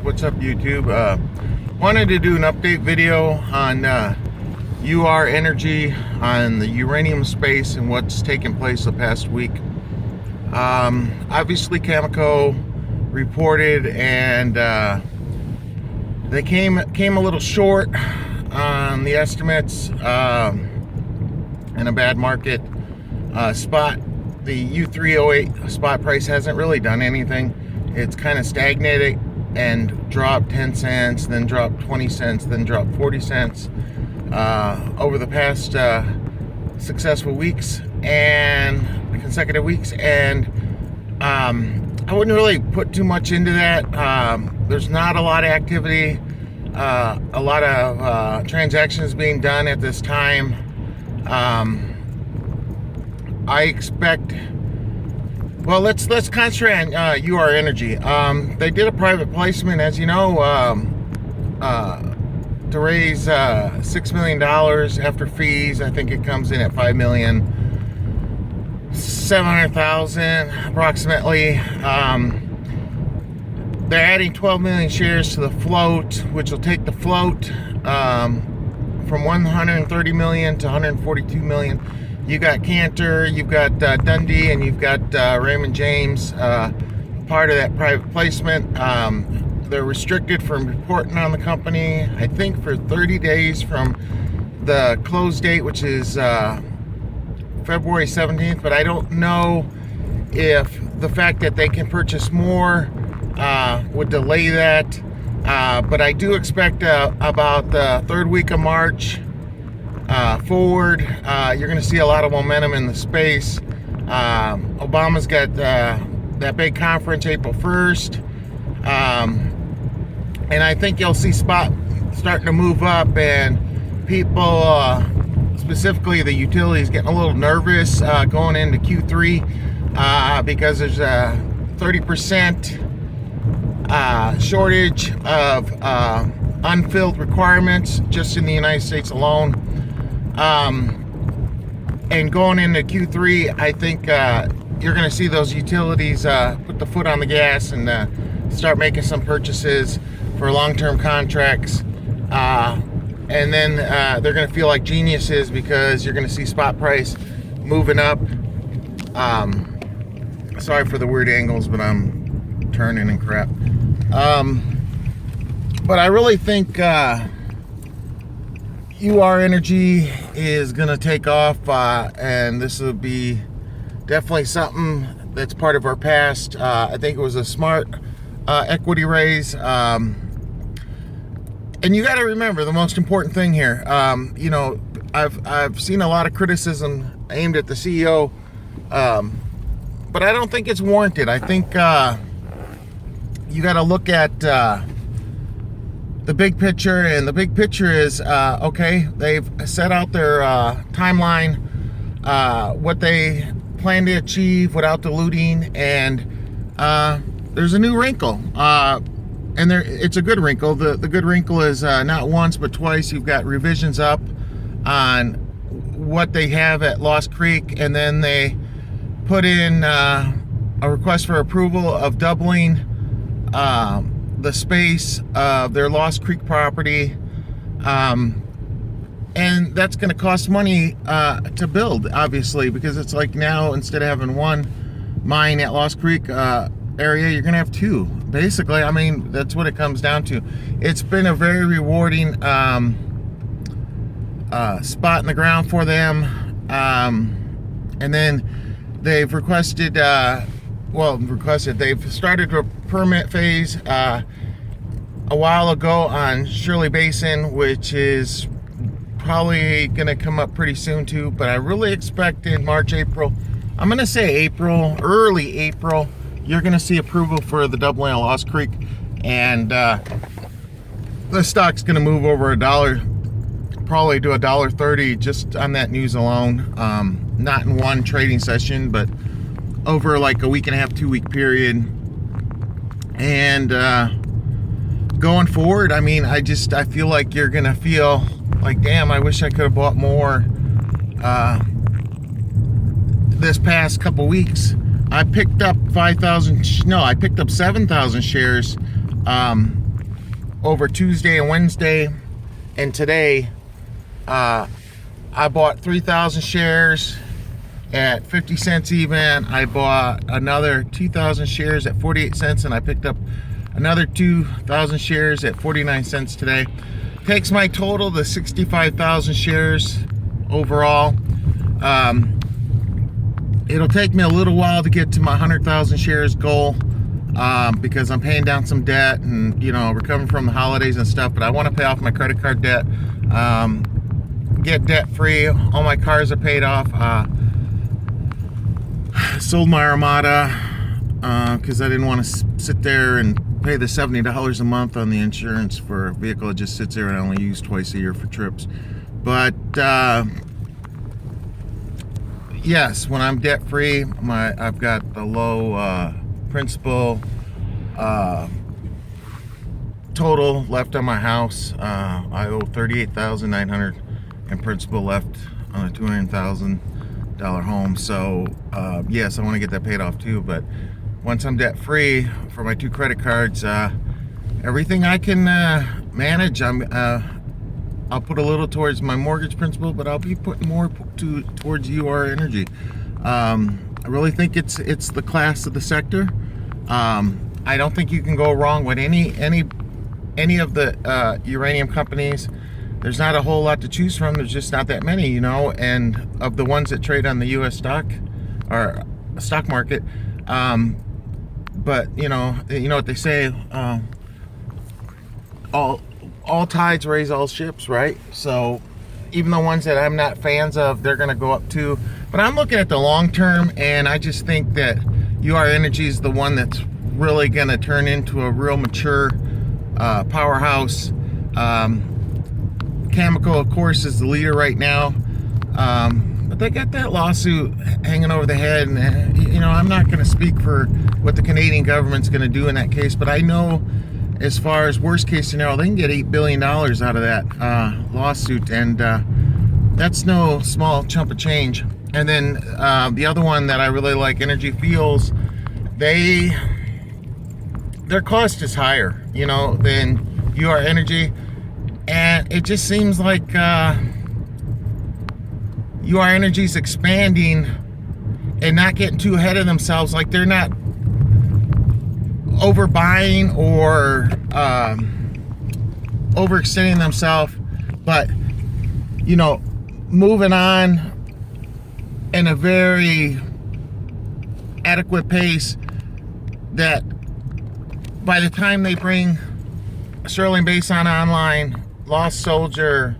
What's up, YouTube? Wanted to do an update video on URG on the uranium space and what's taken place the past week. Obviously Cameco reported, and they came a little short on the estimates in a bad market. Spot, the U308 spot price hasn't really done anything. It's kind of stagnated and dropped 10 cents, then dropped 20 cents, then dropped 40 cents over the past successful weeks and consecutive weeks. And I wouldn't really put too much into that. There's not a lot of activity, a lot of transactions being done at this time. I expect, well, let's concentrate on URG. They did a private placement, as you know, to raise $6 million after fees. I think it comes in at $5,700,000 approximately. They're adding 12 million shares to the float, which will take the float from 130 million to 142 million. You got Cantor, you've got Dundee, and you've got Raymond James, part of that private placement. They're restricted from reporting on the company, I think, for 30 days from the close date, which is February 17th. But I don't know if the fact that they can purchase more would delay that. But I do expect about the third week of March forward, you're going to see a lot of momentum in the space. Obama's got that big conference April 1st, and I think you'll see spot starting to move up, and people, specifically the utilities, getting a little nervous going into Q3 because there's a 30% shortage of unfilled requirements just in the United States alone. And going into Q3, I think you're going to see those utilities put the foot on the gas and start making some purchases for long-term contracts. And then they're going to feel like geniuses because you're going to see spot price moving up. Sorry for the weird angles, but I'm turning and crap. But I really think URG is going to take off, and this will be definitely something that's part of our past. I think it was a smart equity raise. And you got to remember the most important thing here. You know, I've seen a lot of criticism aimed at the CEO, but I don't think it's warranted. I think you got to look at the big picture, and the big picture is okay, they've set out their timeline, what they plan to achieve without diluting, and there's a new wrinkle, and it's a good wrinkle. The good wrinkle is not once but twice you've got revisions up on what they have at Lost Creek, and then they put in a request for approval of doubling the space of their Lost Creek property, and that's going to cost money to build, obviously, because it's like now instead of having one mine at Lost Creek area, you're going to have two, basically. I mean, that's what it comes down to. It's been a very rewarding spot in the ground for them, and then they've requested they've started a permit phase a while ago on Shirley Basin, which is probably going to come up pretty soon too. But I really expect in March, April, I'm going to say April, early April, you're going to see approval for the doubling of Lost Creek, and the stock's going to move over $1, probably to $1.30 just on that news alone. Not in one trading session, but over like a week and a half, 2 week period. And going forward, I mean, I feel like you're gonna feel like, damn, I wish I could have bought more this past couple weeks. I picked up 7,000 shares over Tuesday and Wednesday, and today I bought 3,000 shares at 50 cents even. I bought another 2,000 shares at 48 cents, and I picked up another 2,000 shares at 49 cents today. Takes my total to 65,000 shares overall. It'll take me a little while to get to my 100,000 shares goal, because I'm paying down some debt and, you know, recovering from the holidays and stuff. But I want to pay off my credit card debt, get debt free. All my cars are paid off. Sold my Armada because I didn't want to sit there and pay the $70 a month on the insurance for a vehicle that just sits there and I only use twice a year for trips. But yes, when I'm debt free, I've got the low principal total left on my house. I owe $38,900 in principal left on a $200,000 home. So yes, I want to get that paid off too. But once I'm debt free for my 2 credit cards, everything I can manage, I'll put a little towards my mortgage principal, but I'll be putting more towards UR Energy. I really think it's the class of the sector. I don't think you can go wrong with any of the uranium companies. There's not a whole lot to choose from. There's just not that many, you know. And of the ones that trade on the U.S. stock or stock market, but you know what they say. All tides raise all ships, right? So even the ones that I'm not fans of, they're going to go up too. But I'm looking at the long term, and I just think that UR Energy is the one that's really going to turn into a real mature powerhouse. Chemical, of course, is the leader right now. But they got that lawsuit hanging over the head, and you know, I'm not going to speak for what the Canadian government's going to do in that case, but I know, as far as worst case scenario, they can get $8 billion out of that lawsuit, and that's no small chunk of change. And then the other one that I really like, Energy Fuels, their cost is higher, you know, than UR Energy, and it just seems like UR Energy's expanding and not getting too ahead of themselves. Like, they're not overbuying or overextending themselves, but you know, moving on in a very adequate pace, that by the time they bring Sterling Basin online, Lost Soldier,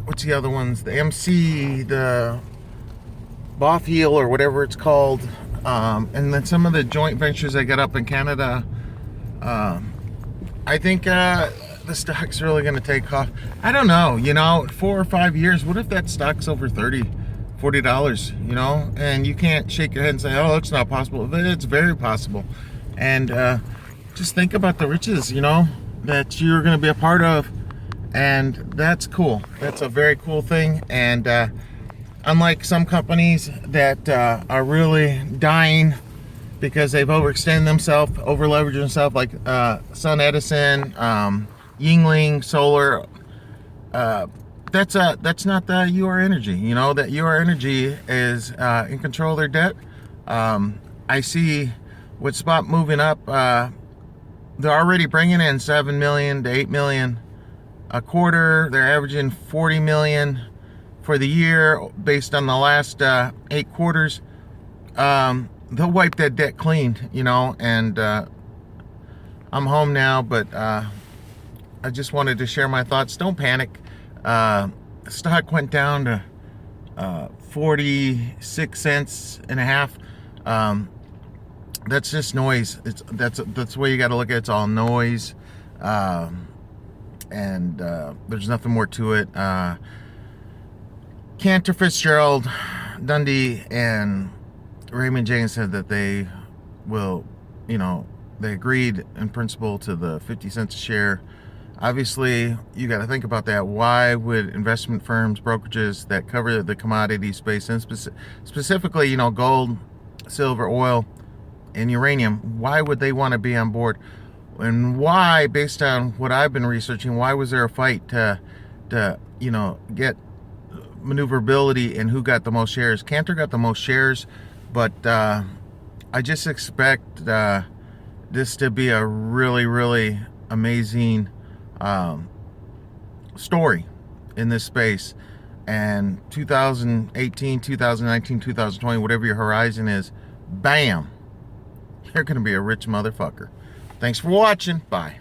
what's the other ones, the MC, the Botheel or whatever it's called, and then some of the joint ventures I got up in Canada, I think the stock's really going to take off. I don't know, you know, 4 or 5 years, what if that stock's over $30-$40, you know, and you can't shake your head and say, oh, it's not possible. But it's very possible. And just think about the riches, you know, that you're going to be a part of, and that's cool. That's a very cool thing. And unlike some companies that are really dying because they've overextended themselves, over-leveraged themselves, like Sun Edison, Yingling Solar, that's not the UR Energy. You know, that UR Energy is in control of their debt. I see with spot moving up, they're already bringing in 7 million to 8 million a quarter. They're averaging 40 million for the year based on the last 8 quarters. They'll wipe that debt clean, you know. And I'm home now, but I just wanted to share my thoughts. Don't panic. Stock went down to 46 cents and a half. That's just noise. That's the way you got to look at it. It's all noise, and there's nothing more to it. Cantor Fitzgerald, Dundee, and Raymond James said that they will, you know, they agreed in principle to the 50 cents a share. Obviously, you got to think about that. Why would investment firms, brokerages that cover the commodity space, and specifically, you know, gold, silver, oil, in uranium, why would they want to be on board? And why, based on what I've been researching, why was there a fight to get maneuverability and who got the most shares? Cantor got the most shares, but I just expect this to be a really, really amazing story in this space. And 2018, 2019, 2020, whatever your horizon is, bam, you're going to be a rich motherfucker. Thanks for watching. Bye.